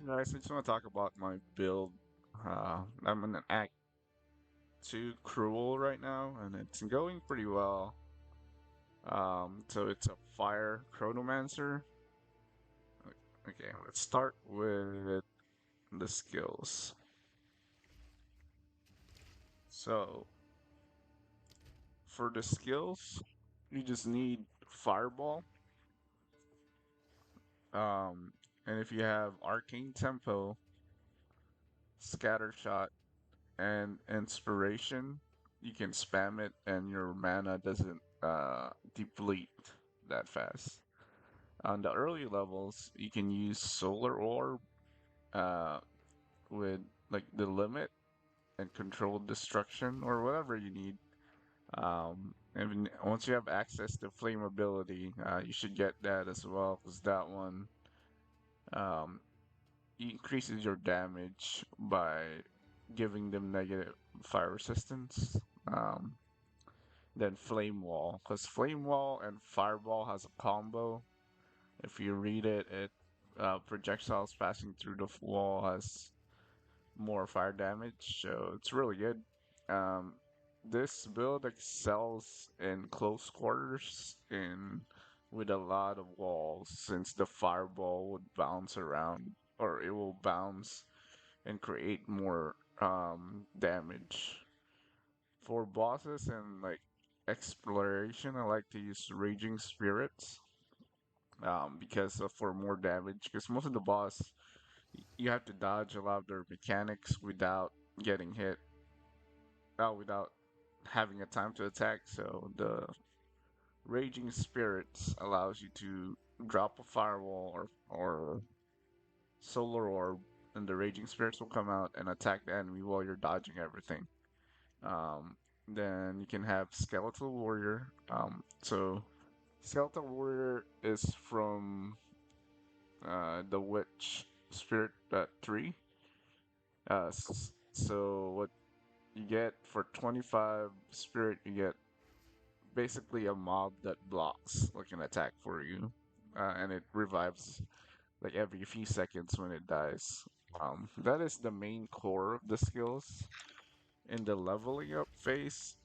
Guys, I just want to talk about my build. I'm in an Act 2 Cruel right now, and it's going pretty well. So it's a Fire Chronomancer. Okay, let's start with the skills. So, for the skills, you just need Fireball. Um, and if you have Arcane Tempo, Scatter Shot, and Inspiration, you can spam it and your mana doesn't deplete that fast. On the early levels, you can use Solar Orb uh, with like the limit and controlled destruction or whatever you need. And once you have access to flame ability, you should get that as well because that one um, increases your damage by giving them negative fire resistance. Um, then Flame Wall, because Flame Wall and Fireball has a combo. If you read it, projectiles passing through the wall has more fire damage, so it's really good. Um, this build excels in close quarters and with a lot of walls, since the fireball would bounce around, or it will bounce and create more damage. For bosses and like exploration, I like to use Raging Spirits because for more damage. Because most of the boss, you have to dodge a lot of their mechanics without getting hit, without having a time to attack. So the Raging Spirits allows you to drop a firewall or solar orb, and the Raging Spirits will come out and attack the enemy while you're dodging everything. Um, then you can have Skeletal Warrior. So Skeletal Warrior is from the Witch Spirit 3. So what you get for 25 spirit, you get basically a mob that blocks like an attack for you, and it revives like every few seconds when it dies. That is the main core of the skills. In the leveling up phase,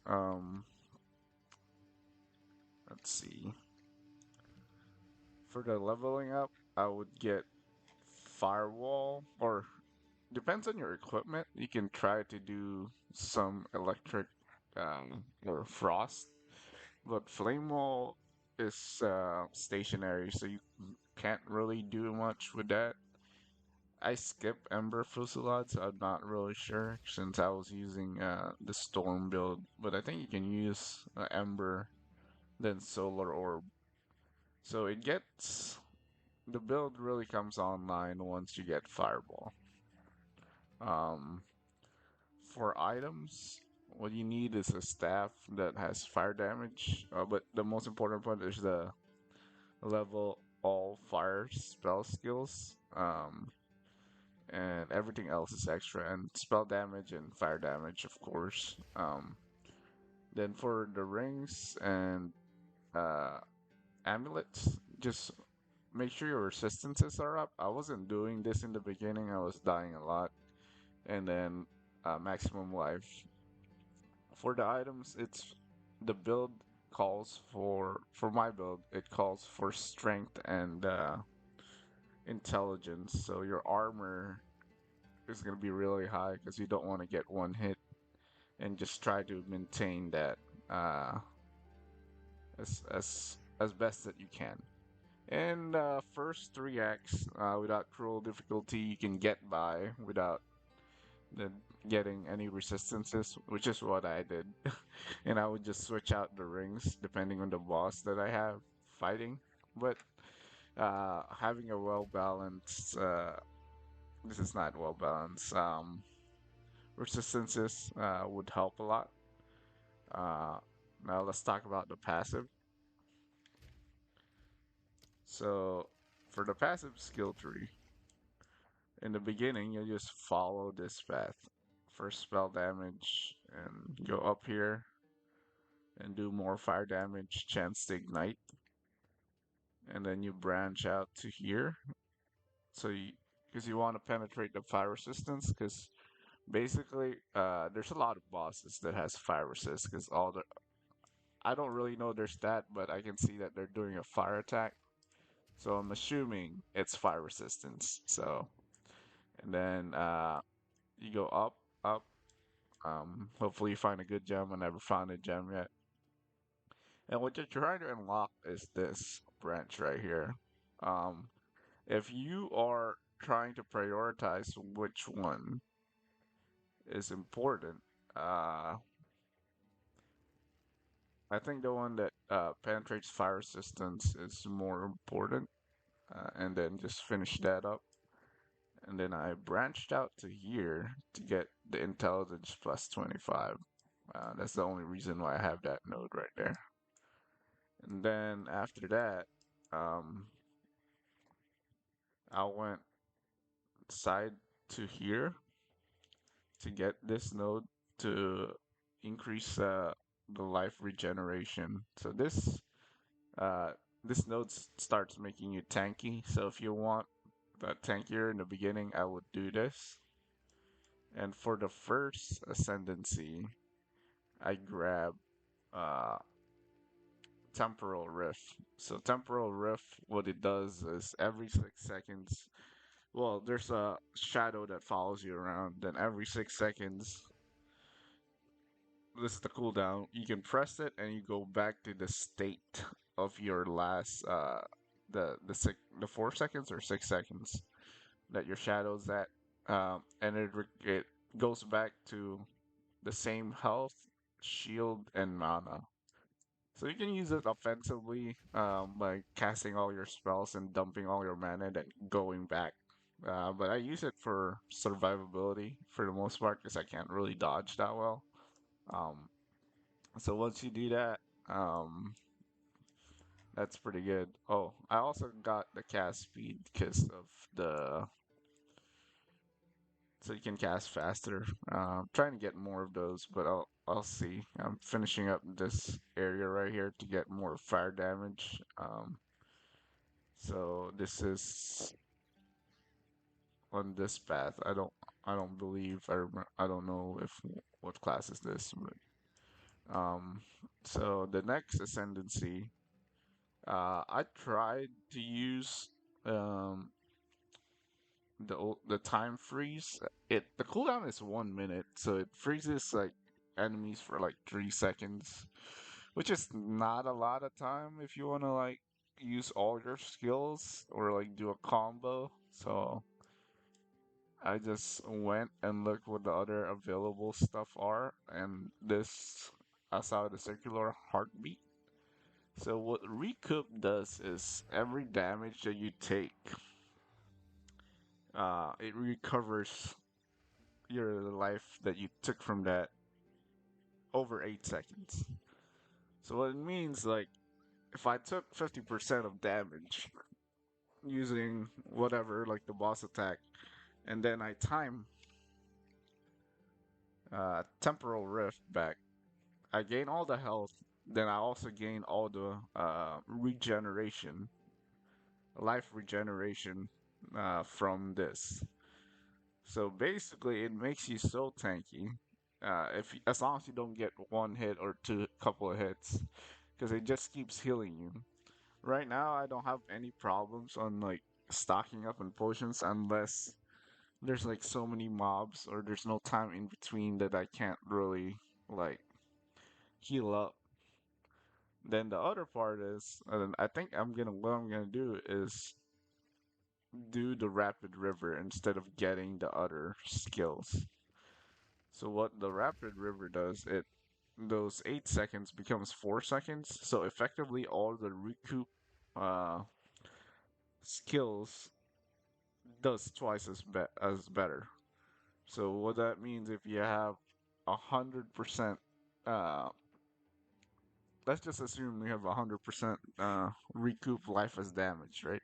let's see. For the leveling up, I would get Firewall, or depends on your equipment. You can try to do some electric or frost, but flame wall is stationary, so you can't really do much with that. I skip Ember Fusillade, so I'm not really sure since I was using the Storm build. But I think you can use Ember, then Solar Orb. So it gets the build really comes online once you get Fireball. Um, for items, what you need is a staff that has fire damage. But the most important point is the level all fire spell skills. And everything else is extra, and spell damage and fire damage, of course. Then for the rings and uh, amulets, just make sure your resistances are up. I wasn't doing this in the beginning; I was dying a lot, and then maximum life. For the items, it's the build calls for my build. It calls for strength and intelligence. So your armor is gonna be really high because you don't want to get one hit, and just try to maintain that uh, as best that you can. And first 3 acts without cruel difficulty, you can get by without the, getting any resistances, which is what I did. And I would just switch out the rings depending on the boss that I have fighting. But having a well balanced, this is not well balanced. Resistances would help a lot. Uh, Now let's talk about the passive. So for the passive skill tree, in the beginning you just follow this path. First spell damage and go up here and do more fire damage, chance to ignite, and then you branch out to here. So because you want to penetrate the fire resistance. Because basically, there's a lot of bosses that has fire resist. Because all the I don't really know their stat, but I can see that they're doing a fire attack. So I'm assuming it's fire resistance. So and then you go up, up. Hopefully you find a good gem. I never found a gem yet. And what you're trying to unlock is this branch right here. Um, if you are trying to prioritize which one is important, uh, I think the one that penetrates fire resistance is more important. And then just finish that up. And then I branched out to here to get the intelligence plus 25. That's the only reason why I have that node right there. And then after that, um, I went side to here to get this node to increase the life regeneration. So uh, this node starts making you tanky. So if you want that tankier in the beginning, I would do this. And for the first ascendancy, I grab uh, temporal rift. So temporal rift, what it does is every 6 seconds. Well, there's a shadow that follows you around. Then every 6 seconds, this is the cooldown. You can press it and you go back to the state of your last the 4 seconds or 6 seconds that your shadow's at, and it goes back to the same health, shield, and mana. So you can use it offensively by casting all your spells and dumping all your mana and then going back. But I use it for survivability for the most part because I can't really dodge that well. Um, so once you do that, um, that's pretty good. Oh, I also got the cast speed because of the so you can cast faster. Trying to get more of those, but I'll see. I'm finishing up this area right here to get more fire damage. So this is on this path. I don't believe I don't know if what class is this, but um so the next ascendancy, I tried to use um the time freeze. The cooldown is 1 minute, so it freezes like enemies for like 3 seconds, which is not a lot of time if you want to like use all your skills or like do a combo. So I just went and looked what the other available stuff are, and this I saw the circular heartbeat. So what recoup does is every damage that you take, it recovers your life that you took from that over 8 seconds. So what it means, like, if I took 50% of damage using whatever, like the boss attack, and then I time temporal rift back, I gain all the health. Then I also gain all the regeneration, life regeneration from this. So basically, it makes you so tanky. As long as you don't get one hit or two couple of hits, because it just keeps healing you. Right now, I don't have any problems on like stocking up on potions unless there's like so many mobs or there's no time in between that I can't really like heal up. Then the other part is, I think what I'm gonna do is do the rapid river instead of getting the other skills. So what the rapid river does, it those 8 seconds becomes 4 seconds. So effectively, all the recoup uh, skills does twice as better. So what that means, if you have 100%, uh, let's just assume we have 100% recoup life as damage, right?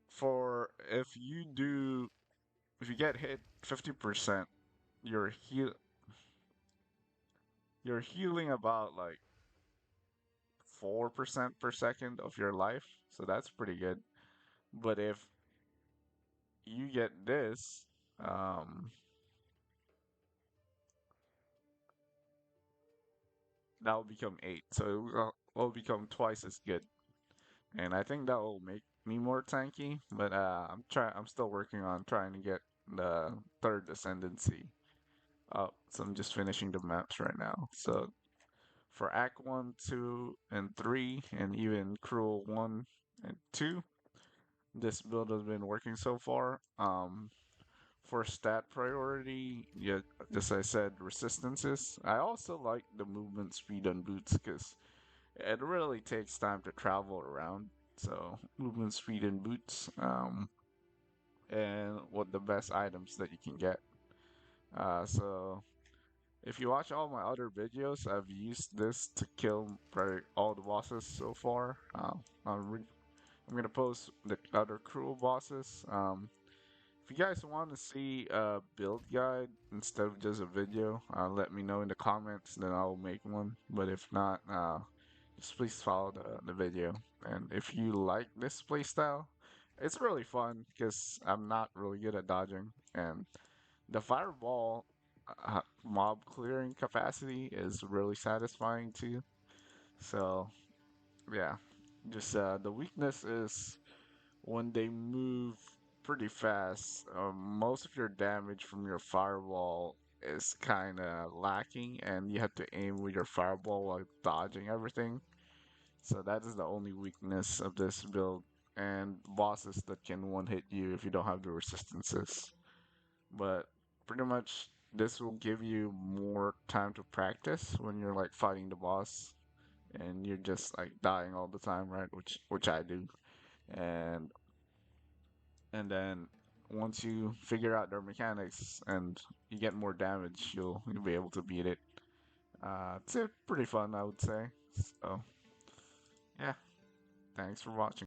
For if you get hit 50%, you're heal you're healing about like 4% per second of your life, so that's pretty good. But if you get this, um, that will become 8. So will become twice as good. And I think that will make me more tanky. But I'm still working on trying to get the third ascendancy up. So I'm just finishing the maps right now. So for Act 1, 2, and 3, and even Cruel 1 and 2, this build has been working so far. For stat priority, yeah, as I said, resistances. I also like the movement speed on boots because it really takes time to travel around. So movement speed and boots, and what the best items that you can get. So if you watch all my other videos, I've used this to kill probably all the bosses so far. I'm gonna post the other cruel bosses. If you guys want to see a build guide instead of just a video, let me know in the comments, then I'll make one. But if not, just please follow the video. And if you like this playstyle, it's really fun because I'm not really good at dodging. And the fireball mob clearing capacity is really satisfying too. So, yeah, just the weakness is when they move pretty fast, most of your damage from your fireball is kind of lacking, and you have to aim with your fireball while dodging everything. So that is the only weakness of this build, and bosses that can one hit you if you don't have the resistances. But pretty much, this will give you more time to practice when you're like fighting the boss, and you're just like dying all the time, right? Which I do, and then once you figure out their mechanics and you get more damage, you'll be able to beat it. It's pretty fun, I would say. So yeah, thanks for watching.